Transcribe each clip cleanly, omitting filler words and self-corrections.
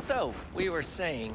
So, we were saying,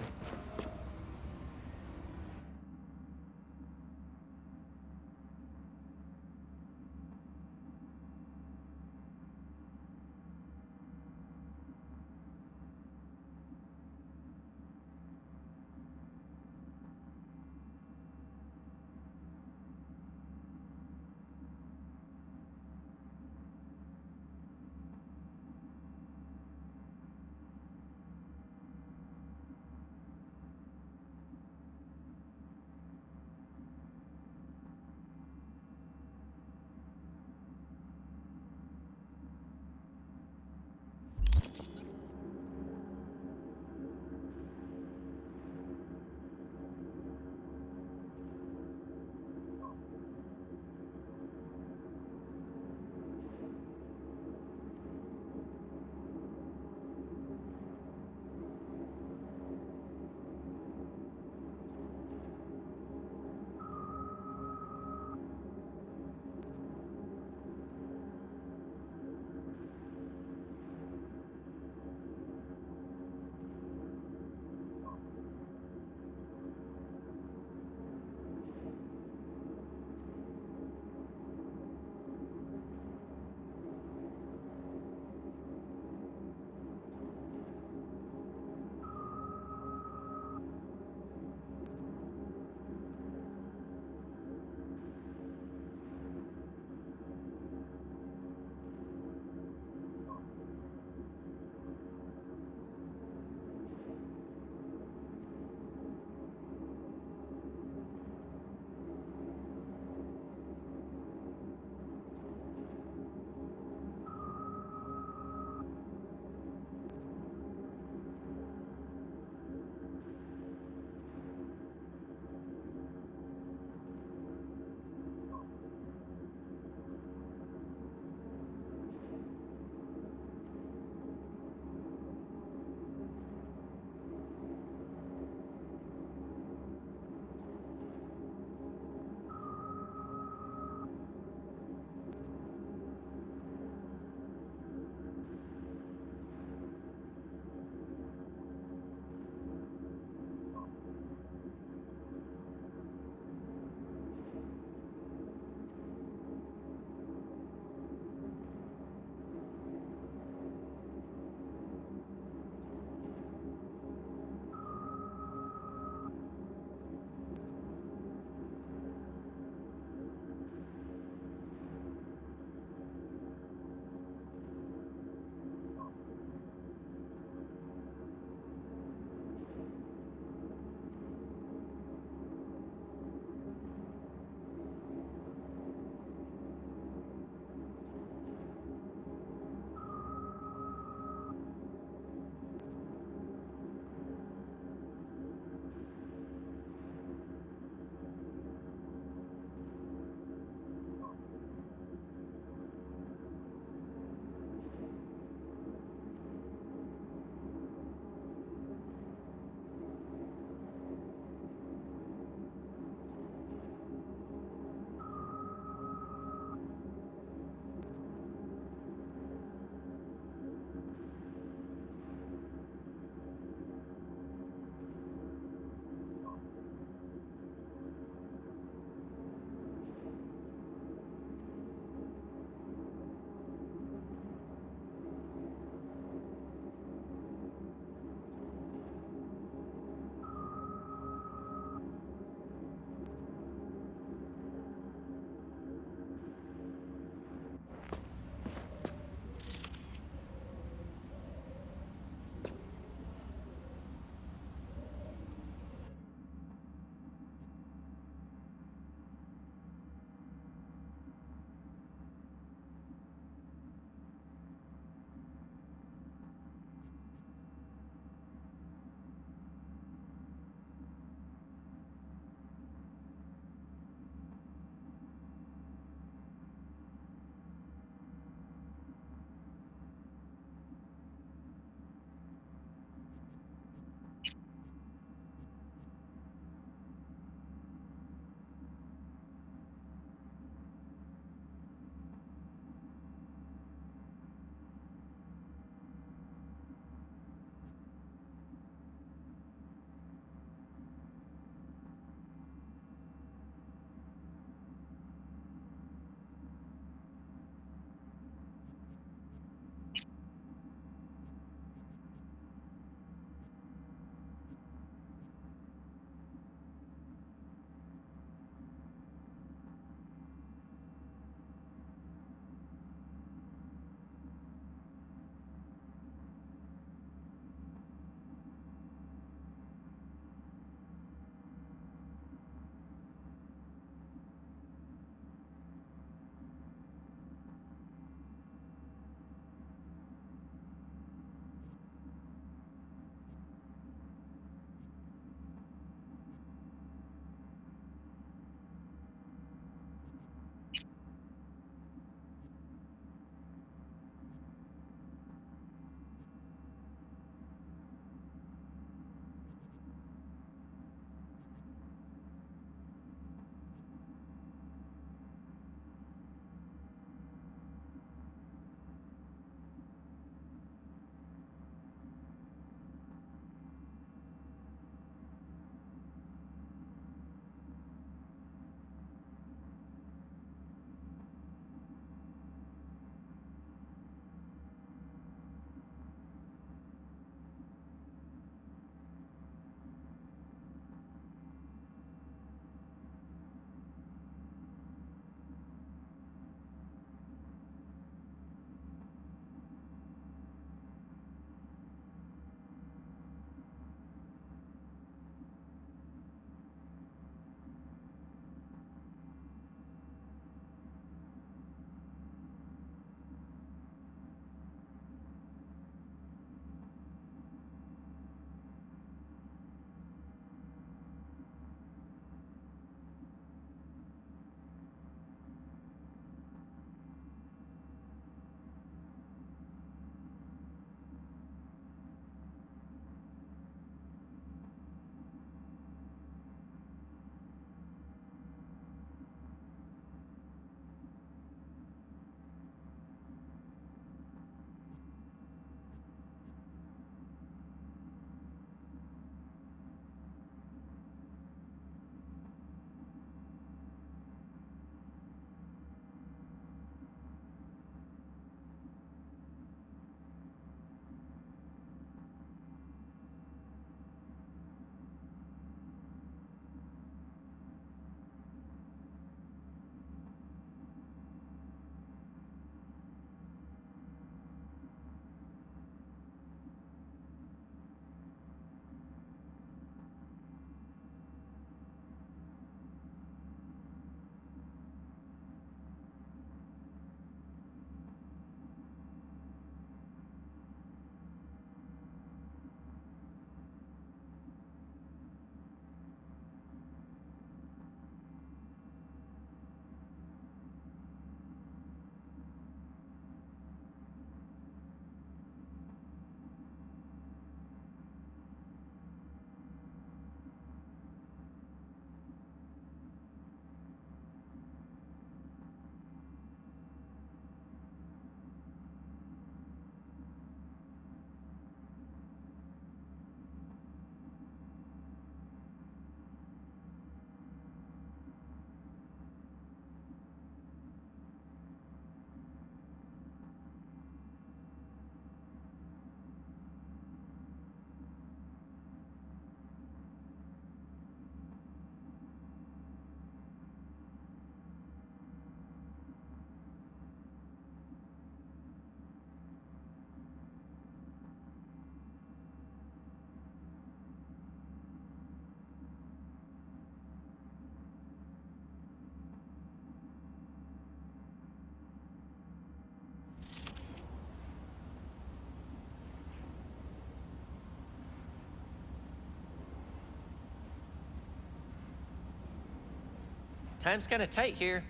Time's kind of tight here.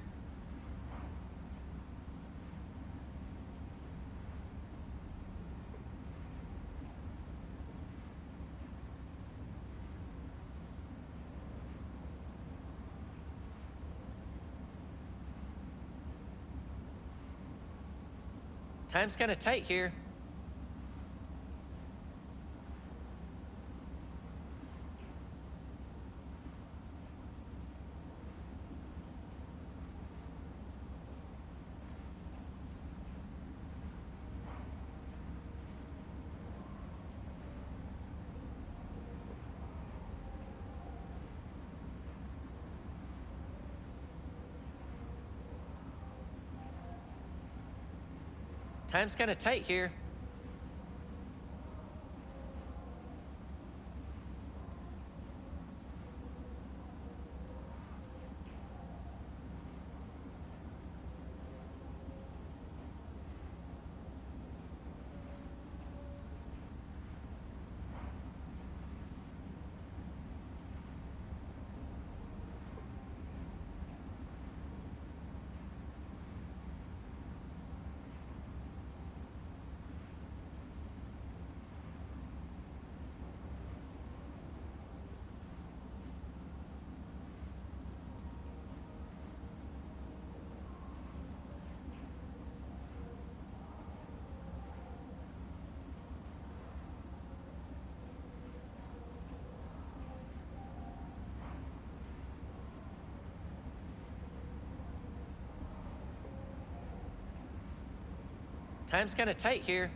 Time's kind of tight here. Time's kind of tight here. Time's kind of tight here.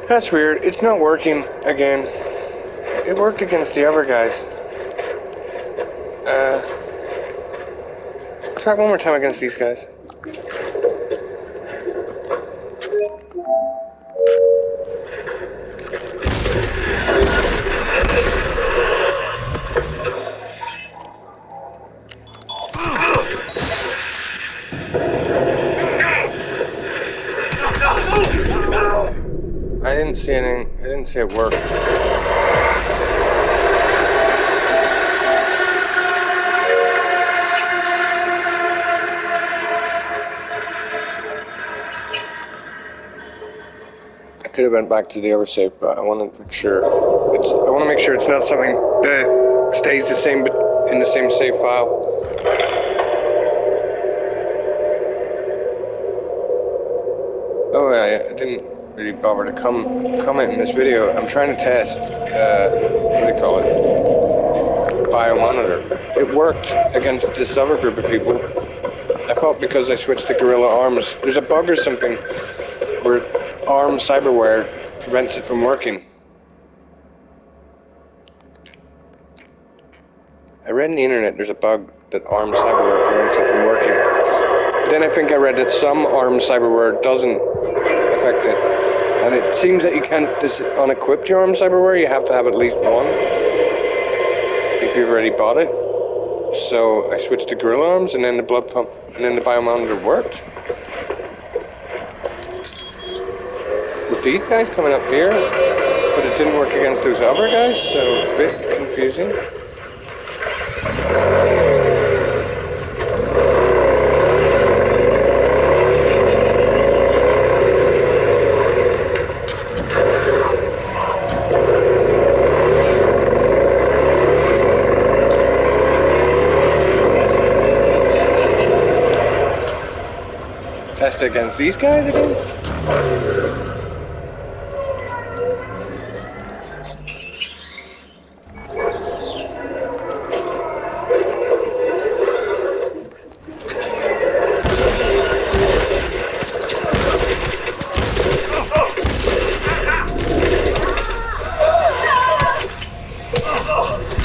That's weird. It's not working again. It worked against the other guys. Try it one more time against these guys. I didn't see anything. I didn't see it work. I could have went back to the other save, but I want to make sure it's not something that stays the same, but in the same save file. Oh yeah, I didn't really bother to comment in this video. I'm trying to test, what do you call it? Biomonitor. It worked against this other group of people. I thought because I switched to Gorilla Arms, there's a bug or something where ARM cyberware prevents it from working. I read on the internet there's a bug that ARM cyberware prevents it from working. But then I think I read that some ARM cyberware doesn't affect it. And it seems that you can't unequip your ARM cyberware, you have to have at least one if you've already bought it. So I switched to Gorilla Arms and then the blood pump and then the Biomonitor worked. With these guys coming up here, but it didn't work against those other guys, so a bit confusing. Test against these guys again?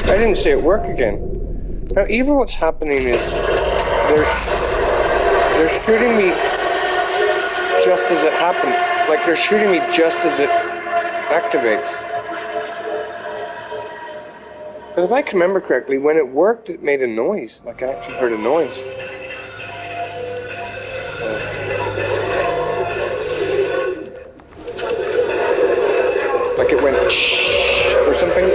I didn't see it work again. Now, even what's happening is they're shooting me just as it happened. Like, they're shooting me just as it activates. But if I can remember correctly, when it worked, it made a noise. Like, I actually heard a noise. Like it went or something.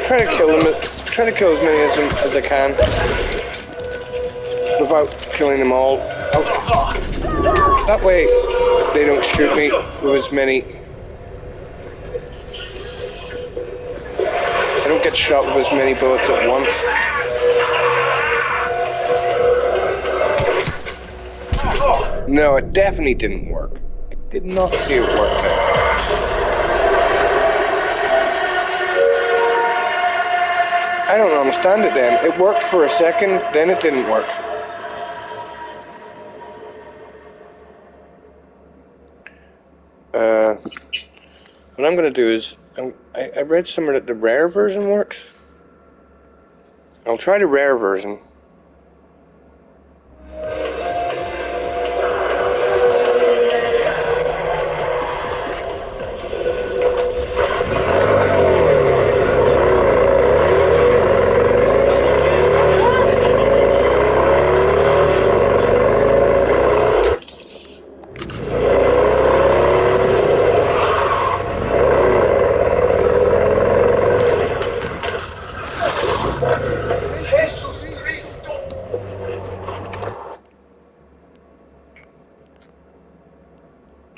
Try to kill them. Try to kill as many of them as I can without killing them all. Oh. That way they don't shoot me with as many. I don't get shot with as many bullets at once. No, it definitely didn't work. I did not see it work there. I don't understand it then. It worked for a second, then it didn't work. What I'm going to do is, I read somewhere that the rare version works. I'll try the rare version.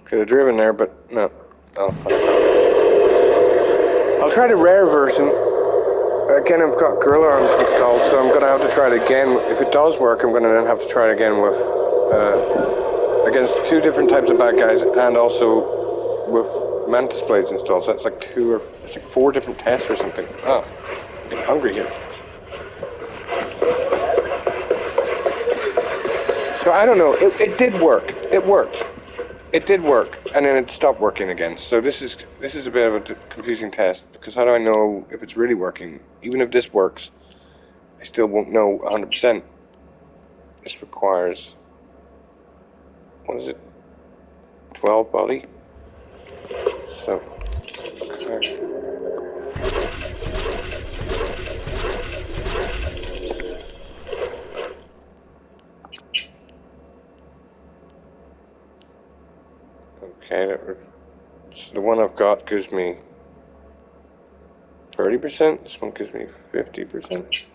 Could have driven there, but no. Oh, fuck. I'll try the rare version. Again, I've got Gorilla Arms installed, so I'm going to have to try it again. If it does work, I'm going to then have to try it again with against 2 different types of bad guys, and also with Mantis Blades installed. So that's like 4 different tests or something. Ah, I'm getting hungry here. So I don't know. It did work. It worked. It did work, and then it stopped working again. So this is a bit of a confusing test, because how do I know if it's really working? Even if this works, I still won't know 100%. This requires, what is it? 12 body. So, okay. Okay, so the one I've got gives me 30%. This one gives me 50%.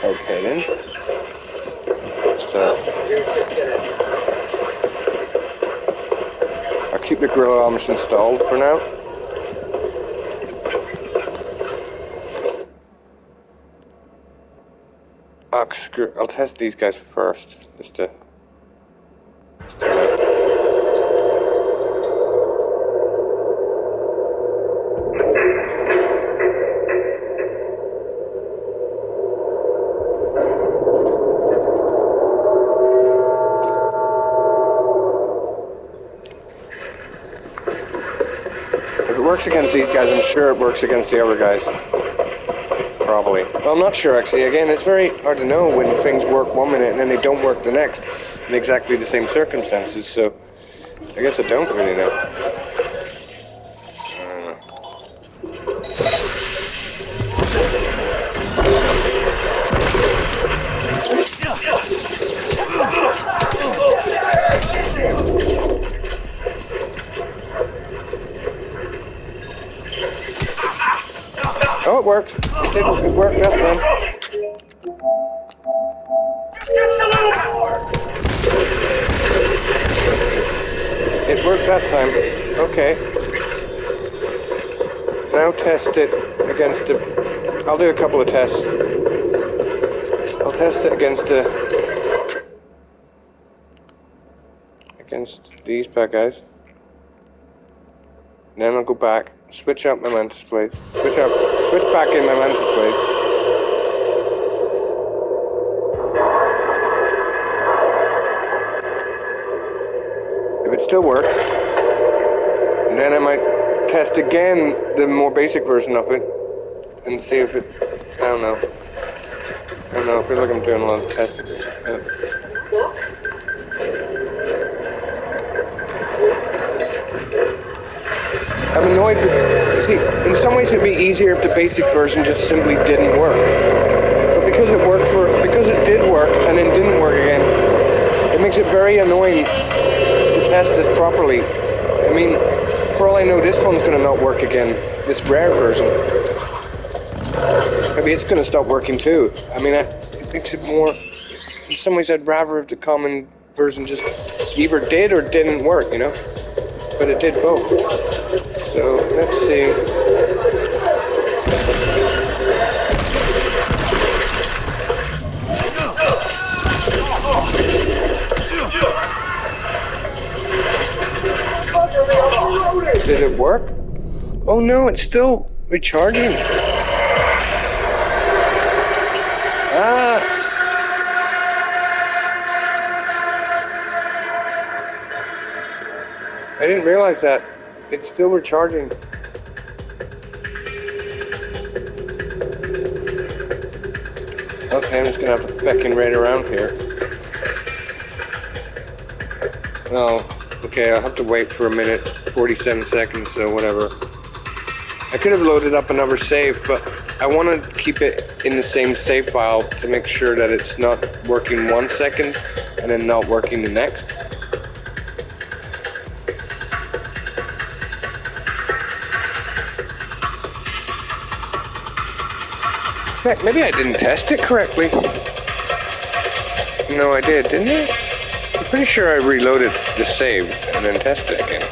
Okay then. So I'll keep the Gorilla Arms installed for now. Oh, screw. I'll test these guys first, just to If it works against these guys, I'm sure it works against the other guys. Probably. Well, I'm not sure actually. Again, it's very hard to know when things work one minute and then they don't work the next in exactly the same circumstances, so I guess I don't really know. Oh, it worked. It worked that time. It worked that time. Okay. Now test it against the... I'll do a couple of tests. I'll test it against the... against these bad guys. Then I'll go back, switch out my Mantis Blades. Switch back in my Mantis Blades. If it still works, then I might test again the more basic version of it and see if it, I don't know, I feel like I'm doing a lot of testing. I'm annoyed with, see, in some ways it'd be easier if the basic version just simply didn't work. But because it did work and then didn't work again, it makes it very annoying to test it properly. I mean, for all I know, this one's going to not work again, this rare version. Maybe it's going to stop working too. I mean, it makes it more, in some ways I'd rather if the common version just either did or didn't work, you know? But it did both. So, let's see. Did it work? Oh no, it's still recharging. Ah! I didn't realize that. It's still recharging. Okay, I'm just gonna have to beckon right around here. Oh, okay, I'll have to wait for a minute, 47 seconds, so whatever. I could have loaded up another save, but I want to keep it in the same save file to make sure that it's not working 1 second and then not working the next. Heck, maybe I didn't test it correctly. No, I did, didn't I? I'm pretty sure I reloaded the save and then tested it again.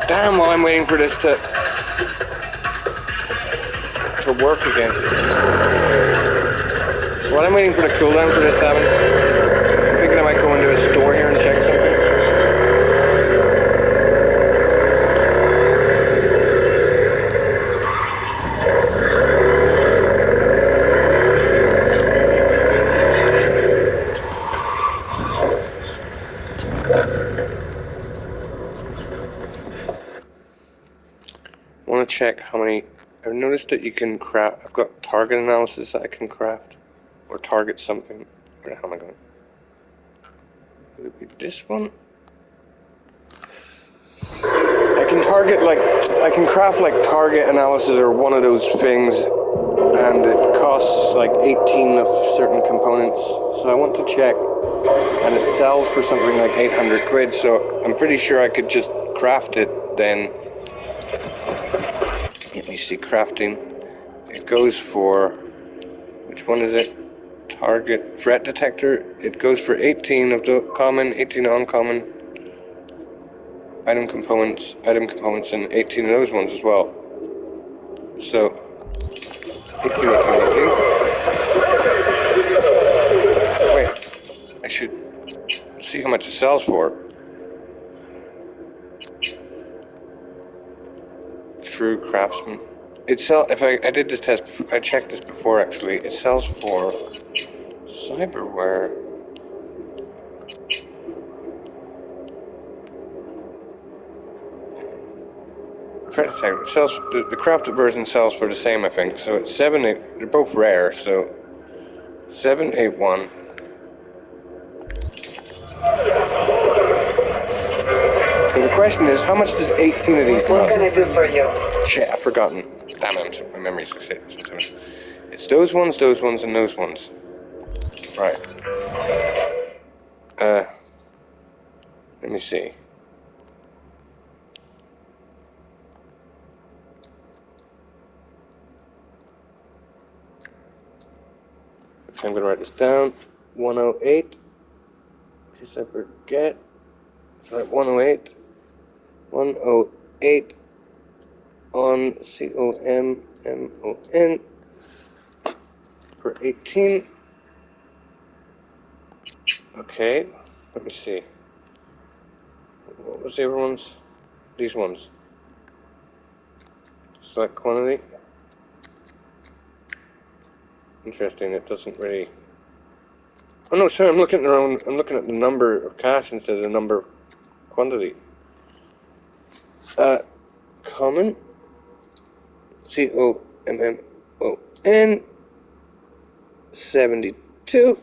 Damn, while I'm waiting for this to work again. While I'm waiting for the cooldown for this to happen, I'm thinking I might go into a store here and check something. I want to check how many. I've noticed that you can craft. I've got target analysis that I can craft, or target something. Where the hell am I going? Would it be this one? I can target I can craft like target analysis or one of those things, and it costs like 18 of certain components. So I want to check, and it sells for something like 800 quid. So I'm pretty sure I could just craft it then. Let me see, crafting. It goes for, which one is it? Target threat detector. It goes for 18 of the common, 18 uncommon. Item components, and 18 of those ones as well. So, 18. Wait, I should see how much it sells for. True craftsman. It sells. If I did this test, I checked this before actually. It sells for cyberware. Threat detector. It sells. The crafted version sells for the same, I think. So it's 7.8. They're both rare. So 781. So the question is, how much does 18 of these What can I do for you? Shit, I've forgotten. Damn it, my memory's sick sometimes. It's those ones, and those ones. Right. Let me see. Okay, I'm gonna write this down. 108. In case I forget. It's right, 108. 108 on COMMON for 18. Okay, let me see. What was the other ones? These ones. Select quantity. Interesting, it doesn't really. Oh no, sorry, I'm looking at the number of cash instead of the number of quantity. Common. COMMON 72.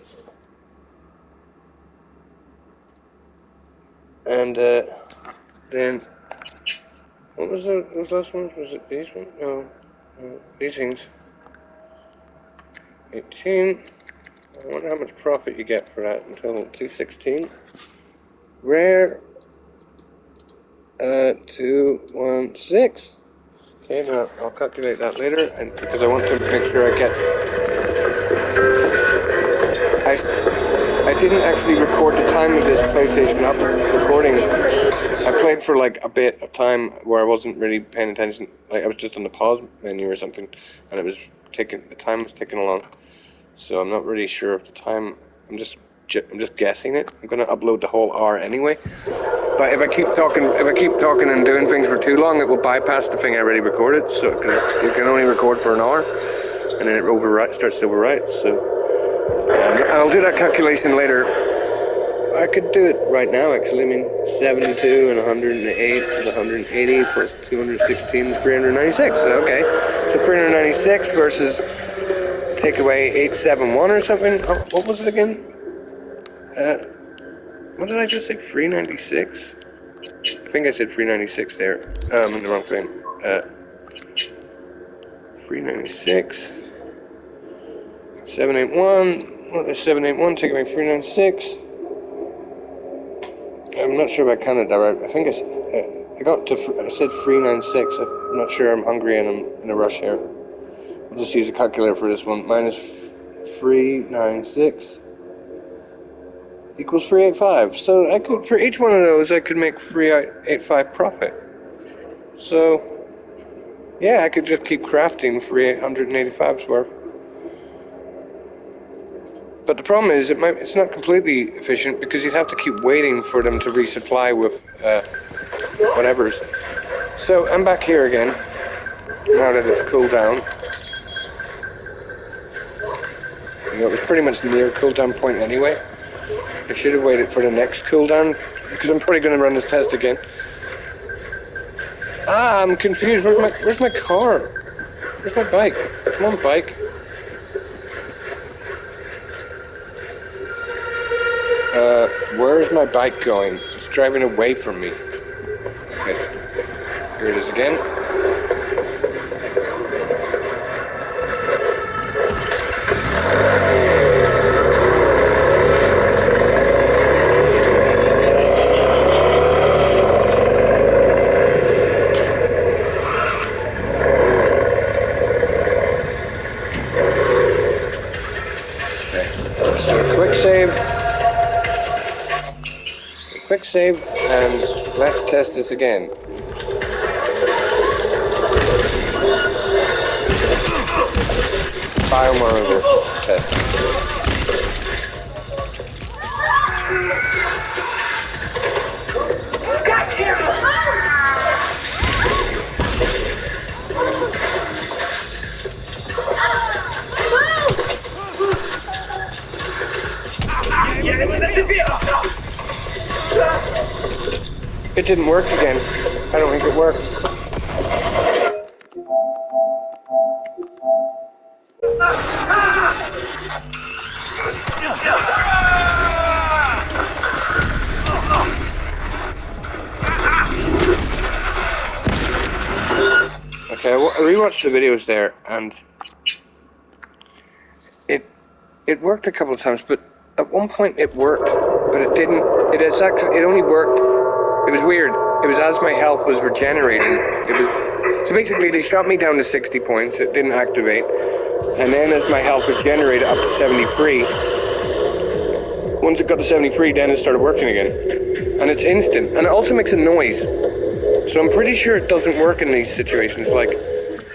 And then what was those last ones? Was it these ones? No, these things. 18. I wonder how much profit you get for that until 216. Rare. 216. Okay, now I'll calculate that later, and because I want to make sure I get. I didn't actually record the time of this PlayStation up recording, I played for like a bit of time where I wasn't really paying attention. Like I was just on the pause menu or something, and the time was ticking along. So I'm not really sure of the time. I'm just guessing it. I'm gonna upload the whole hour anyway. But if I keep talking and doing things for too long, it will bypass the thing I already recorded. So you can only record for an hour, and then it starts to overwrite. So I'll do that calculation later. I could do it right now, actually. I mean, 72 and 108 is 180 plus 216 is 396. Okay, so 396 versus take away 871 or something. Oh, what was it again? What did I just say? 396? I think I said 396 there. I'm in the wrong thing. 396. 781. What is 781? Take away 396. I'm not sure if I counted that right. I think I said 396. I'm not sure. I'm hungry and I'm in a rush here. I'll just use a calculator for this one. Minus 396 equals 385. So I could, for each one of those, I could make 385 profit. So yeah, I could just keep crafting 385's worth. But the problem is, it's not completely efficient because you'd have to keep waiting for them to resupply with whatever's. So I'm back here again, now that it's cooled down. You know, it was pretty much near cooldown point anyway. I should have waited for the next cooldown because I'm probably going to run this test again. I'm confused. Where's my car? Where's my bike? Come on, bike. Where's my bike going? It's driving away from me. Okay. Here it is again. Okay. Let's do a quick save. Quick save, and let's test this again. Biomonitor test. It didn't work again. I don't think it worked. Okay, I rewatched the videos there, and it worked a couple of times, but at one point it worked, but it didn't. It only worked. It was weird. It was as my health was regenerating. So basically they shot me down to 60 points. It didn't activate, and then as my health regenerated up to 73. Once it got to 73, then it started working again, and it's instant. And it also makes a noise. So I'm pretty sure it doesn't work in these situations. Like,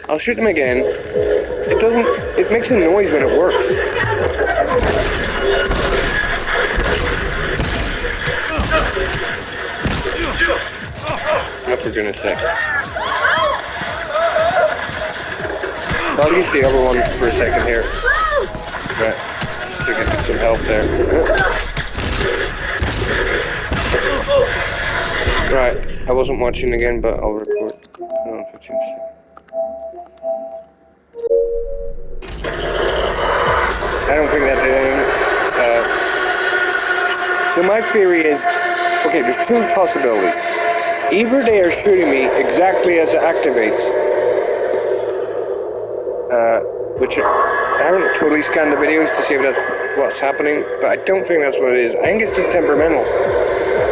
I'll shoot them again. It doesn't. It makes a noise when it works. What for goodness sake. I'll use the other one for a second here. Right, just to get some help there. Right, I wasn't watching again, but I'll record. 15 seconds. I don't think that did anything. So my theory is, okay, there's two possibilities. Either they are shooting me exactly as it activates, which I haven't totally scanned the videos to see if that's what's happening, but I don't think that's what it is. I think it's just temperamental.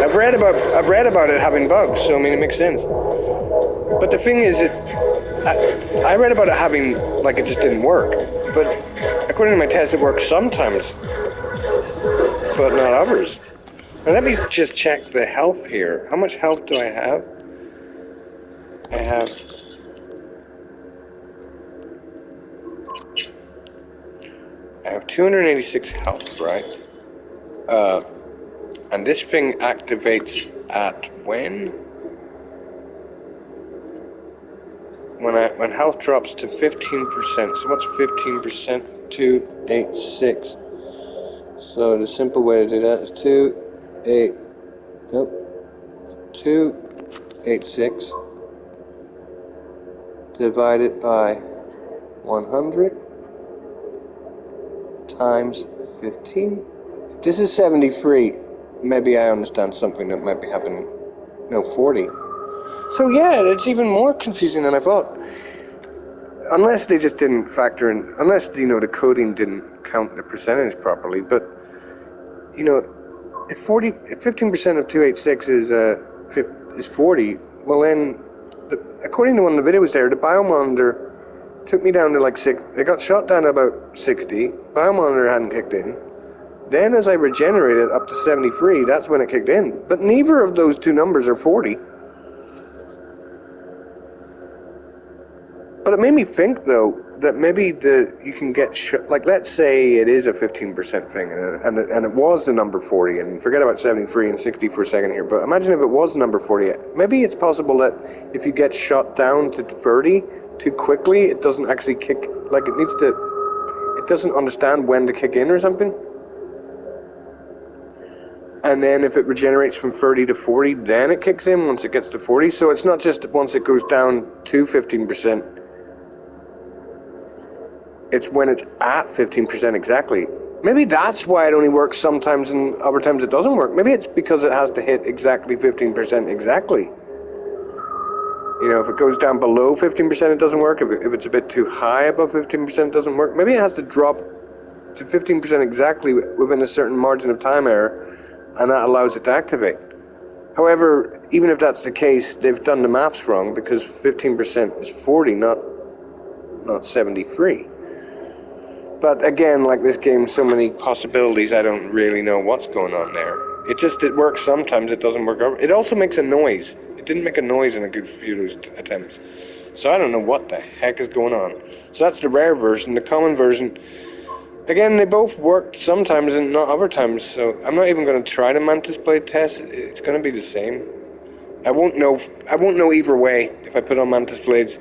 I've read about it having bugs, so I mean it makes sense. But the thing is, I read about it having, like, it just didn't work. But according to my test, it works sometimes, but not others. Now let me just check the health here. How much health do I have? I have 286 health, right? And this thing activates at when? When health drops to 15%. So what's 15%? 286. So the simple way to do that is 286 divided by 100 times 15. This is 73. Maybe I understand something that might be happening. No, 40. So yeah, it's even more confusing than I thought. Unless they just didn't factor in, unless, the coding didn't count the percentage properly. But, if 15% of 286 is 40, well then, according to one of the videos there, the Biomonitor took me down to like 6. It got shot down to about 60. Biomonitor hadn't kicked in. Then as I regenerated up to 73, that's when it kicked in. But neither of those two numbers are 40. But it made me think, though, that maybe you can get like, let's say it is a 15% thing, and it was the number 40, and forget about 73 and 60 for a second here, but imagine if it was the number 40. Maybe it's possible that if you get shot down to 30 too quickly, it doesn't actually kick, like it doesn't understand when to kick in or something. And then if it regenerates from 30 to 40, then it kicks in once it gets to 40. So it's not just once it goes down to 15%. It's when it's at 15% exactly. Maybe that's why it only works sometimes and other times it doesn't work. Maybe it's because it has to hit exactly 15% exactly. If it goes down below 15%, it doesn't work. If it's a bit too high above 15%, it doesn't work. Maybe it has to drop to 15% exactly within a certain margin of time error, and that allows it to activate. However, even if that's the case, they've done the maths wrong, because 15% is 40, not 73. But again, like this game, so many possibilities, I don't really know what's going on there. It works sometimes, it doesn't work. It also makes a noise. It didn't make a noise in the computer's attempts. So I don't know what the heck is going on. So that's the rare version. The common version, again, they both worked sometimes and not other times. So I'm not even going to try the Mantis Blade test. It's going to be the same. I won't know either way. If I put on Mantis Blades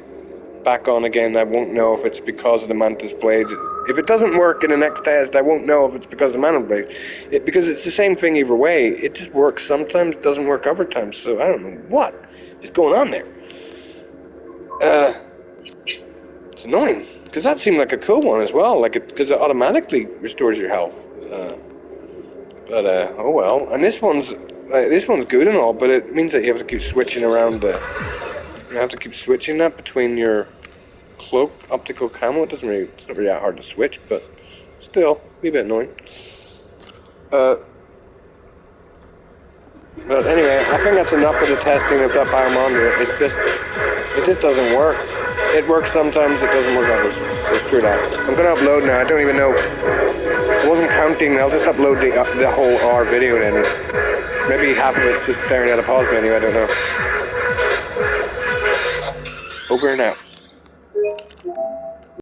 back on again, I won't know if it's because of the Mantis Blades. If it doesn't work in the next test, I won't know if it's because of Mantis Blades. Because it's the same thing either way. It just works sometimes, doesn't work other times. So I don't know what is going on there. It's annoying, because that seemed like a cool one as well, because it automatically restores your health. But oh well. And this one's good and all, but it means that you have to keep switching around. You have to keep switching that between your cloak optical camo. It's not really that hard to switch, but still, be a bit annoying. But anyway, I think that's enough for the testing of that Biomonitor. It just doesn't work. It works sometimes, it doesn't work others. So screw that. I'm gonna upload now. I don't even know. I wasn't counting. I'll just upload the whole R video then. Maybe half of it's just staring at a pause menu. I don't know. Over and out.